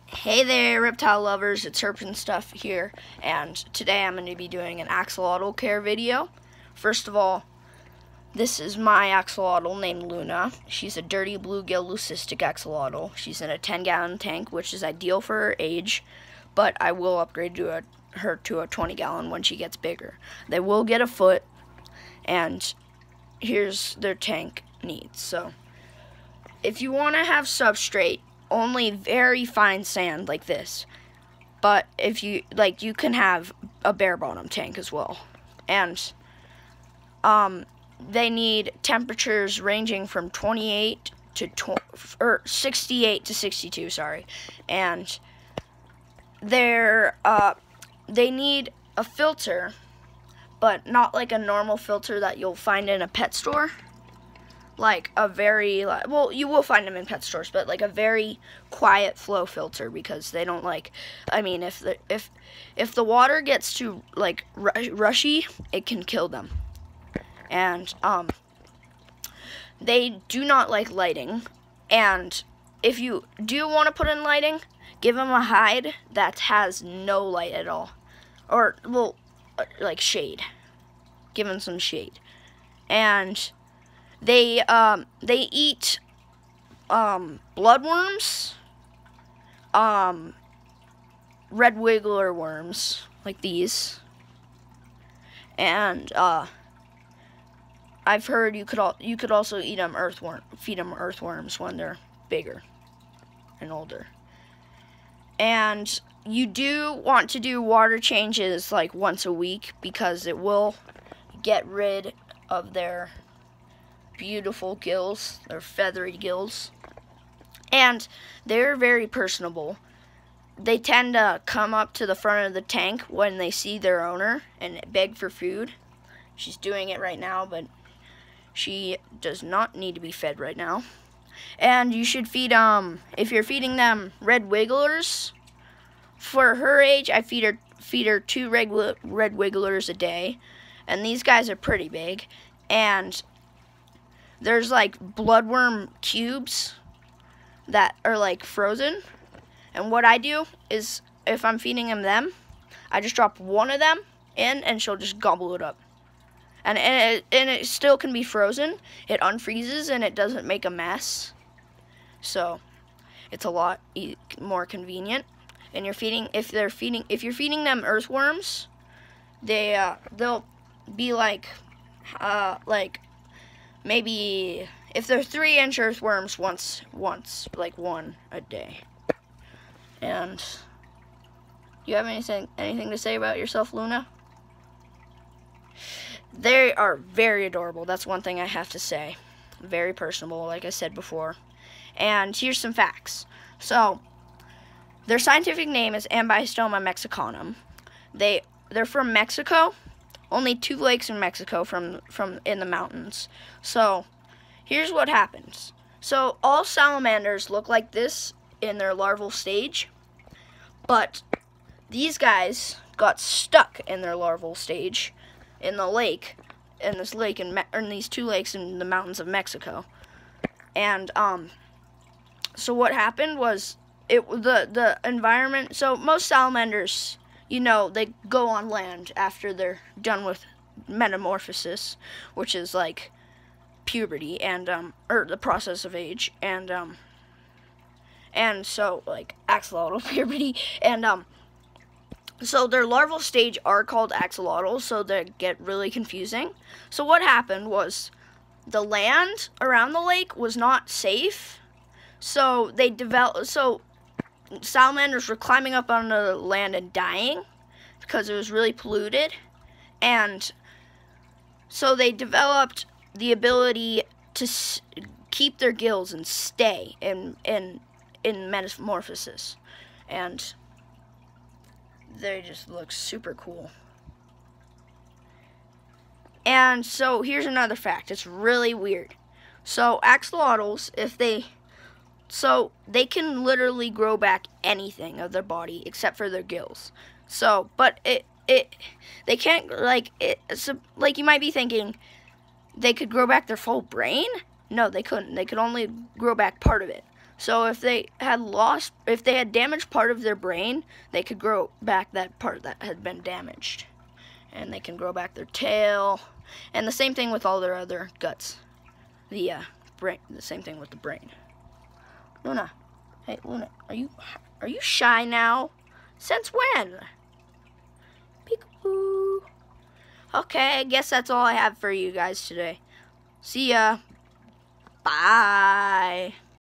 Hey there, reptile lovers, it's Herp and Stuff here, and today I'm going to be doing an axolotl care video. First of all, this is my axolotl named Luna. She's a dirty bluegill leucistic axolotl. She's in a 10-gallon tank, which is ideal for her age, but I will upgrade her to a 20-gallon when she gets bigger. They will get a foot, and here's their tank needs. So, if you want to have substrate, only very fine sand like this, but if you like, you can have a bare bottom tank as well. And they need temperatures ranging from 68 to 62, sorry. And they need a filter, but not like a normal filter that you'll find in a pet store. Like a very, well, you will find them in pet stores, but like a very quiet flow filter, because they don't like, I mean, if the water gets too like rushy, it can kill them. And they do not like lighting, and if you do want to put in lighting, give them a hide that has no light at all, or, well, like shade. Give them some shade. And they eat bloodworms, red wiggler worms like these, and I've heard you could also feed them earthworms when they're bigger and older. And you do want to do water changes like once a week, because it will get rid of their beautiful gills, their feathery gills. And they're very personable. They tend to come up to the front of the tank when they see their owner and beg for food. She's doing it right now, but she does not need to be fed right now. And you should feed, if you're feeding them red wigglers, for her age, I feed her 2 red wigglers a day. And these guys are pretty big. And there's like bloodworm cubes that are like frozen. And what I do is, if I'm feeding them, I just drop one of them in and she'll just gobble it up. And it still can be frozen. It unfreezes and it doesn't make a mess. So it's a lot more convenient. And if you're feeding them earthworms, they'll be like maybe, if they're 3-inch earthworms, once like one a day. And do you have anything to say about yourself, Luna? They are very adorable. That's one thing I have to say. Very personable, like I said before. And here's some facts. So, their scientific name is Ambystoma mexicanum. They're from Mexico. Only 2 lakes in Mexico from in the mountains. So, here's what happens. So, all salamanders look like this in their larval stage, but these guys got stuck in their larval stage in the lake, in these 2 lakes in the mountains of Mexico. And so what happened was, the environment. So most salamanders, you know, they go on land after they're done with metamorphosis, which is like puberty and or the process of age, and so like axolotl puberty, and so their larval stage are called axolotls, so they get really confusing. So what happened was, the land around the lake was not safe, so salamanders were climbing up onto the land and dying because it was really polluted. And so they developed the ability to keep their gills and stay in metamorphosis. And they just look super cool. And so here's another fact. It's really weird. So axolotls, so they can literally grow back anything of their body except for their gills. So, but they can't, so, like, you might be thinking, they could grow back their full brain? No, they couldn't. They could only grow back part of it. So if they had damaged part of their brain, they could grow back that part that had been damaged. And they can grow back their tail. And the same thing with all their other guts. The brain, the same thing with the brain. Luna. Hey, Luna, are you shy now? Since when? Peekaboo. Okay, I guess that's all I have for you guys today. See ya. Bye.